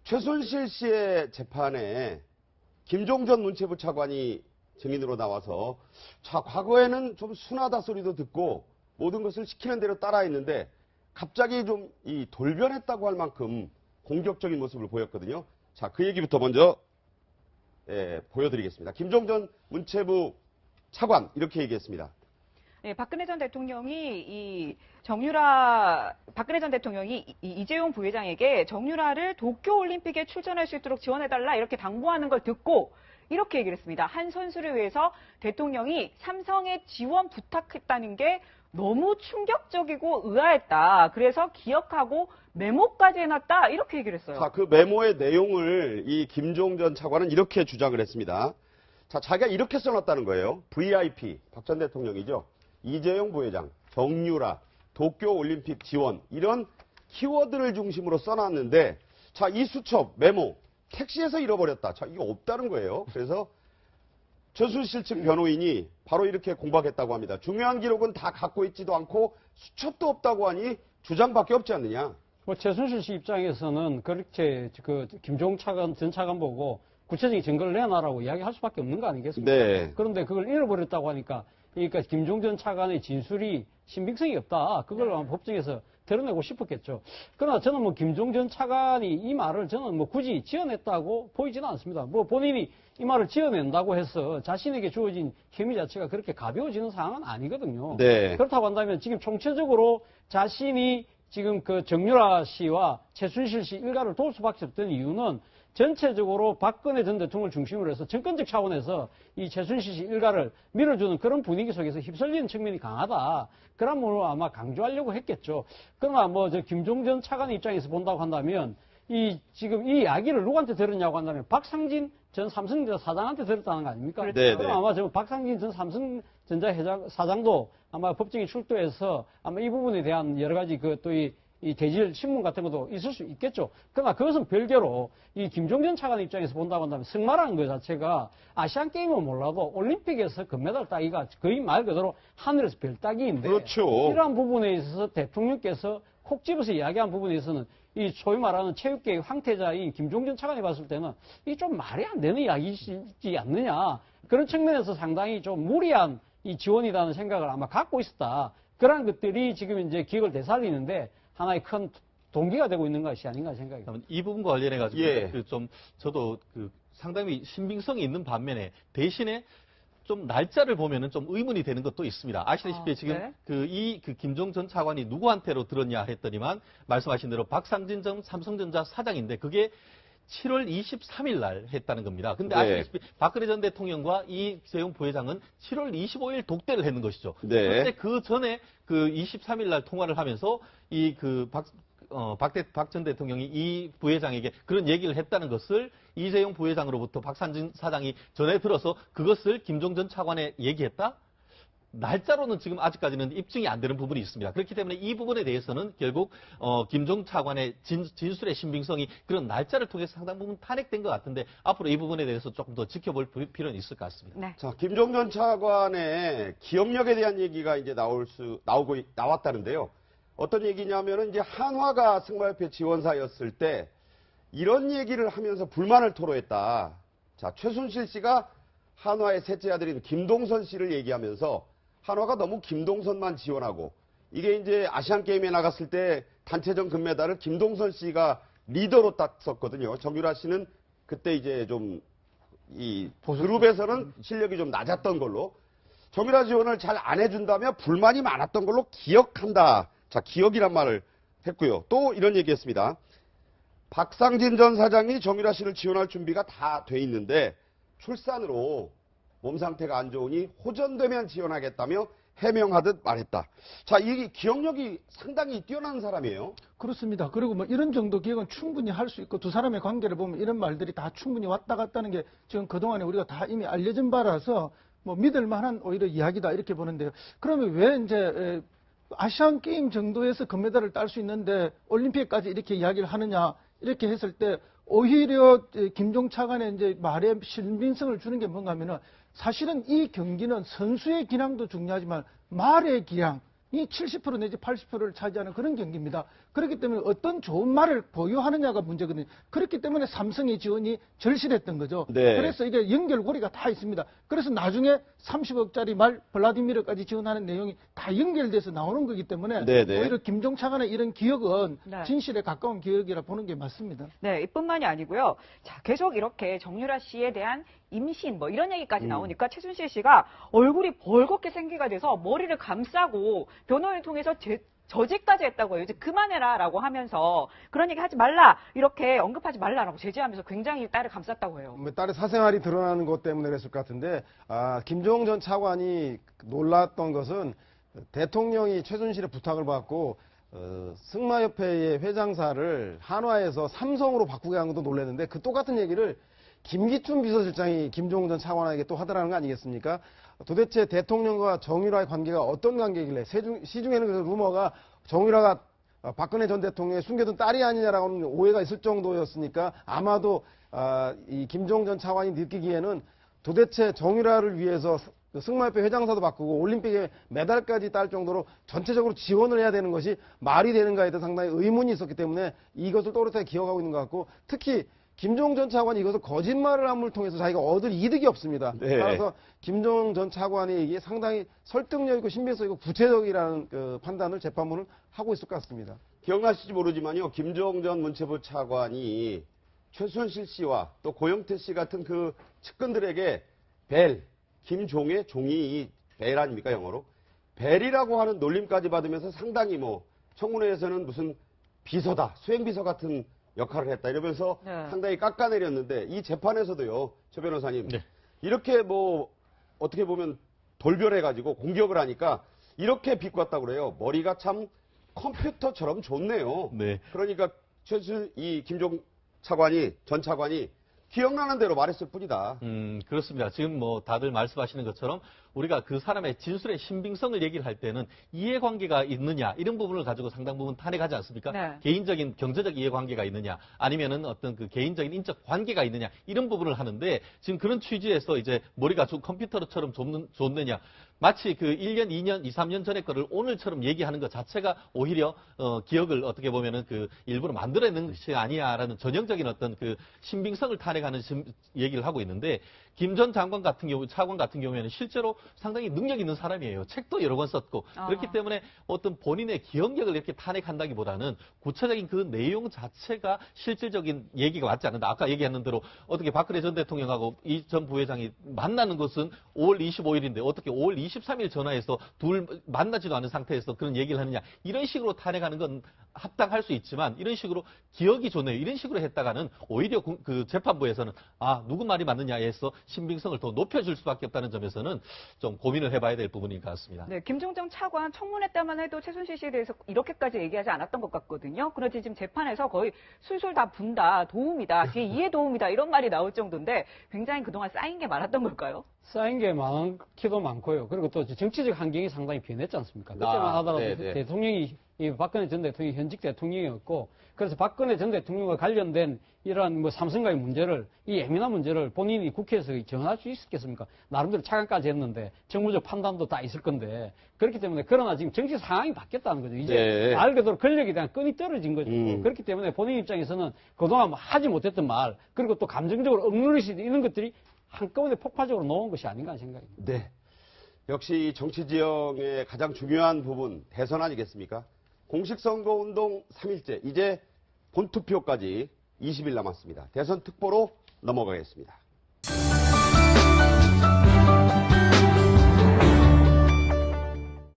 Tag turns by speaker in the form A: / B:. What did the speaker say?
A: 최순실 씨의 재판에 김종전 문체부 차관이 증인으로 나와서 자, 과거에는 좀 순하다 소리도 듣고 모든 것을 시키는 대로 따라했는데 갑자기 좀 이 돌변했다고 할 만큼 공격적인 모습을 보였거든요. 자, 그 얘기부터 먼저 보여드리겠습니다. 김종전 문체부 차관 이렇게 얘기했습니다.
B: 네, 박근혜 전 대통령이 이재용 부회장에게 정유라를 도쿄올림픽에 출전할 수 있도록 지원해달라 이렇게 당부하는 걸 듣고 이렇게 얘기를 했습니다. 한 선수를 위해서 대통령이 삼성에 지원 부탁했다는 게 너무 충격적이고 의아했다. 그래서 기억하고 메모까지 해놨다. 이렇게 얘기를 했어요.
A: 자, 그 메모의 내용을 이 김종전 차관은 이렇게 주장을 했습니다. 자, 자기가 이렇게 써놨다는 거예요. VIP, 박 전 대통령이죠. 이재용 부회장, 정유라, 도쿄올림픽 지원 이런 키워드를 중심으로 써놨는데 자, 이 수첩, 메모, 택시에서 잃어버렸다. 자, 이거 없다는 거예요. 그래서 최순실 측 변호인이 바로 이렇게 공박했다고 합니다. 중요한 기록은 다 갖고 있지도 않고 수첩도 없다고 하니 주장밖에 없지 않느냐.
C: 뭐 최순실 씨 입장에서는 그렇게 김종 차관 전 차관 보고 구체적인 증거를 내놔라고 이야기할 수밖에 없는 거 아니겠습니까?
A: 네.
C: 그런데 그걸 잃어버렸다고 하니까 그러니까 김종 전 차관의 진술이 신빙성이 없다. 그걸 아마 법정에서 드러내고 싶었겠죠. 그러나 저는 뭐 김종 전 차관이 이 말을 저는 뭐 굳이 지어냈다고 보이지는 않습니다. 뭐 본인이 이 말을 지어낸다고 해서 자신에게 주어진 혐의 자체가 그렇게 가벼워지는 상황은 아니거든요.
A: 네.
C: 그렇다고 한다면 지금 총체적으로 자신이 지금 그 정유라 씨와 최순실 씨 일가를 도울 수밖에 없던 이유는 전체적으로 박근혜 전 대통령을 중심으로 해서 정권적 차원에서 이 최순실 씨 일가를 밀어주는 그런 분위기 속에서 휩쓸리는 측면이 강하다. 그런 부분을 아마 강조하려고 했겠죠. 그러나 뭐 저 김종전 차관 입장에서 본다고 한다면 지금 이 이야기를 누구한테 들었냐고 한다면 박상진 전 삼성전자 사장한테 들었다는 거 아닙니까?
A: 네,
C: 그럼 아마 저 박상진 전 삼성전자 사장도 아마 법정에 출두해서 아마 이 부분에 대한 여러 가지 이 대질 신문 같은 것도 있을 수 있겠죠. 그러나 그것은 별개로 이 김종전 차관 입장에서 본다고 한다면 승마라는 것 자체가 아시안 게임은 몰라도 올림픽에서 금메달 따기가 거의 말 그대로 하늘에서 별 따기인데
A: 그렇죠.
C: 이러한 부분에 있어서 대통령께서 콕 집어서 이야기한 부분에 있어서는 이 소위 말하는 체육계의 황태자인 김종전 차관이 봤을 때는 이 좀 말이 안 되는 이야기이지 않느냐. 그런 측면에서 상당히 좀 무리한 이 지원이라는 생각을 아마 갖고 있었다. 그러한 것들이 지금 이제 기억을 되살리는데 하나의 큰 동기가 되고 있는 것이 아닌가 생각이 듭니다.
D: 이 부분과 관련해가지고
A: 예.
D: 저도 상당히 신빙성이 있는 반면에 대신에 좀 날짜를 보면은 좀 의문이 되는 것도 있습니다. 아시다시피 지금
B: 네.
D: 김종 전 차관이 누구한테로 들었냐 했더니만 말씀하신 대로 박상진 전 삼성전자 사장인데 그게 7월 23일 날 했다는 겁니다. 근데
A: 네.
D: 아시다시피 박근혜 전 대통령과 이재용 부회장은 7월 25일 독대를 했는 것이죠.
A: 네.
D: 그런데 그 전에 23일 날 통화를 하면서 박 전 대통령이 이 부회장에게 그런 얘기를 했다는 것을 이재용 부회장으로부터 박상진 사장이 전해 들어서 그것을 김종전 차관에 얘기했다? 날짜로는 지금 아직까지는 입증이 안 되는 부분이 있습니다. 그렇기 때문에 이 부분에 대해서는 결국 김종 차관의 진술의 신빙성이 그런 날짜를 통해서 상당 부분 탄핵된 것 같은데 앞으로 이 부분에 대해서 조금 더 지켜볼 필요는 있을 것 같습니다.
B: 네.
A: 자, 김종전 차관의 기억력에 대한 얘기가 이제 나왔다는데요. 어떤 얘기냐면은 이제 한화가 승마협회 지원사였을 때 이런 얘기를 하면서 불만을 토로했다. 자, 최순실 씨가 한화의 셋째 아들인 김동선 씨를 얘기하면서 한화가 너무 김동선만 지원하고 이게 이제 아시안 게임에 나갔을 때 단체전 금메달을 김동선 씨가 리더로 땄었거든요. 정유라 씨는 그때 이제 좀 이 그룹에서는 실력이 좀 낮았던 걸로 정유라 지원을 잘 안 해준다며 불만이 많았던 걸로 기억한다. 자, 기억이란 말을 했고요. 또 이런 얘기했습니다. 박상진 전 사장이 정유라 씨를 지원할 준비가 다 돼 있는데 출산으로 몸 상태가 안 좋으니 호전되면 지원하겠다며 해명하듯 말했다. 자, 이 기억력이 상당히 뛰어난 사람이에요.
E: 그렇습니다. 그리고 뭐 이런 정도 기억은 충분히 할 수 있고 두 사람의 관계를 보면 이런 말들이 다 충분히 왔다 갔다는 게 지금 그동안에 우리가 다 이미 알려진 바라서 뭐 믿을 만한 오히려 이야기다 이렇게 보는데요. 그러면 왜 이제 아시안 게임 정도에서 금메달을 딸 수 있는데 올림픽까지 이렇게 이야기를 하느냐 이렇게 했을 때 오히려 김종 차관의 이제 말에 신빙성을 주는 게 뭔가 하면은 사실은 이 경기는 선수의 기량도 중요하지만 말의 기량 70% 내지 80%를 차지하는 그런 경기입니다. 그렇기 때문에 어떤 좋은 말을 보유하느냐가 문제거든요. 그렇기 때문에 삼성의 지원이 절실했던 거죠.
A: 네.
E: 그래서 이게 연결고리가 다 있습니다. 그래서 나중에 30억짜리 말 블라디미르까지 지원하는 내용이 다 연결돼서 나오는 거기 때문에
A: 네네.
E: 오히려 김종 차관의 이런 기억은
B: 네.
E: 진실에 가까운 기억이라 보는 게 맞습니다.
B: 네, 이뿐만이 아니고요. 자, 계속 이렇게 정유라 씨에 대한 임신 뭐 이런 얘기까지 나오니까 최순실 씨가 얼굴이 벌겋게 생기가 돼서 머리를 감싸고 변호인을 통해서 저지까지 했다고요. 이제 그만해라라고 하면서 그런 얘기 하지 말라 이렇게 언급하지 말라라고 제지하면서 굉장히 딸을 감쌌다고 해요.
F: 뭐 딸의 사생활이 드러나는 것 때문에 그랬을 것 같은데 김종 전 차관이 놀랐던 것은 대통령이 최순실의 부탁을 받고 승마협회의 회장사를 한화에서 삼성으로 바꾸게 한 것도 놀랐는데 그 똑같은 얘기를 김기춘 비서실장이 김종 전 차관에게 또 하더라는 거 아니겠습니까? 도대체 대통령과 정유라의 관계가 어떤 관계길래 시중에는 그 루머가 정유라가 박근혜 전 대통령의 숨겨둔 딸이 아니냐라고는 오해가 있을 정도였으니까 아마도 이 김종 전 차관이 느끼기에는 도대체 정유라를 위해서 승마협회 회장사도 바꾸고 올림픽에 메달까지 딸 정도로 전체적으로 지원을 해야 되는 것이 말이 되는가에 대해서 상당히 의문이 있었기 때문에 이것을 또렷하게 기억하고 있는 것 같고 특히 김종 전 차관이 이것을 거짓말을 함을 통해서 자기가 얻을 이득이 없습니다.
A: 네.
F: 따라서 김종 전 차관이 이게 상당히 설득력 있고 신빙성 있고 구체적이라는 그 판단을 재판부는 하고 있을 것 같습니다.
A: 기억나실지 모르지만요. 김종 전 문체부 차관이 최순실 씨와 또 고영태 씨 같은 그 측근들에게 벨, 김종의 종이 이 벨 아닙니까 영어로? 벨이라고 하는 놀림까지 받으면서 상당히 뭐 청문회에서는 무슨 비서다, 수행비서 같은 역할을 했다 이러면서
B: 네.
A: 상당히 깎아내렸는데 이 재판에서도요. 최 변호사님.
D: 네.
A: 이렇게 뭐 어떻게 보면 돌변해가지고 공격을 하니까 이렇게 비꼬았다고 그래요. 머리가 참 컴퓨터처럼 좋네요.
D: 네.
A: 그러니까 이 김종 차관이 전 차관이 기억나는 대로 말했을 뿐이다.
D: 그렇습니다. 지금 뭐 다들 말씀하시는 것처럼 우리가 그 사람의 진술의 신빙성을 얘기를 할 때는 이해관계가 있느냐 이런 부분을 가지고 상당 부분 탄핵하지 않습니까?
B: 네.
D: 개인적인 경제적 이해관계가 있느냐 아니면은 어떤 그 개인적인 인적 관계가 있느냐 이런 부분을 하는데 지금 그런 취지에서 이제 머리가 좀 컴퓨터처럼 좋느냐 마치 그 1년, 2년, 2, 3년 전의 거를 오늘처럼 얘기하는 것 자체가 오히려 기억을 어떻게 보면은 그 일부러 만들어내는 것이 아니야라는 전형적인 어떤 그 신빙성을 탄핵하는 얘기를 하고 있는데 김 전 장관 같은 경우, 차관 같은 경우에는 실제로 상당히 능력 있는 사람이에요. 책도 여러 권 썼고 그렇기 때문에 어떤 본인의 기억력을 이렇게 탄핵한다기보다는 구체적인 그 내용 자체가 실질적인 얘기가 맞지 않는다. 아까 얘기했는 대로 어떻게 박근혜 전 대통령하고 이 전 부회장이 만나는 것은 5월 25일인데 어떻게 5월 23일 전화해서 둘 만나지도 않은 상태에서 그런 얘기를 하느냐. 이런 식으로 탄핵하는 건 합당할 수 있지만 이런 식으로 기억이 좋네요. 이런 식으로 했다가는 오히려 그 재판부에서는 누구 말이 맞느냐에 해서 신빙성을 더 높여줄 수밖에 없다는 점에서는 좀 고민을 해봐야 될 부분인 것 같습니다.
B: 네, 김종정 차관 청문회 때만 해도 최순실 씨에 대해서 이렇게까지 얘기하지 않았던 것 같거든요. 그런데 지금 재판에서 거의 술술 다 분다, 도움이다, 제2의 도움이다 이런 말이 나올 정도인데 굉장히 그동안 쌓인 게 많았던 걸까요?
C: 쌓인 게 많기도 많고요. 그리고 또 정치적 환경이 상당히 변했지 않습니까? 그때만 하더라도
A: 네네.
C: 대통령이 이 박근혜 전 대통령이 현직 대통령이었고 그래서 박근혜 전 대통령과 관련된 이러한 뭐 삼성과의 문제를 이 예민한 문제를 본인이 국회에서 전할 수 있었겠습니까? 나름대로 차관까지 했는데 정무적 판단도 다 있을 건데 그렇기 때문에 그러나 지금 정치 상황이 바뀌었다는 거죠. 이제
A: 네.
C: 말 그대로 권력에 대한 끈이 떨어진 거죠. 그렇기 때문에 본인 입장에서는 그동안 하지 못했던 말 그리고 또 감정적으로 억누를 수 있는 것들이 한꺼번에 폭발적으로 놓은 것이 아닌가 하는 생각입니다.
A: 네. 역시 정치 지형의 가장 중요한 부분 대선 아니겠습니까? 공식선거운동 3일째 이제 본투표까지 20일 남았습니다. 대선 특보로 넘어가겠습니다.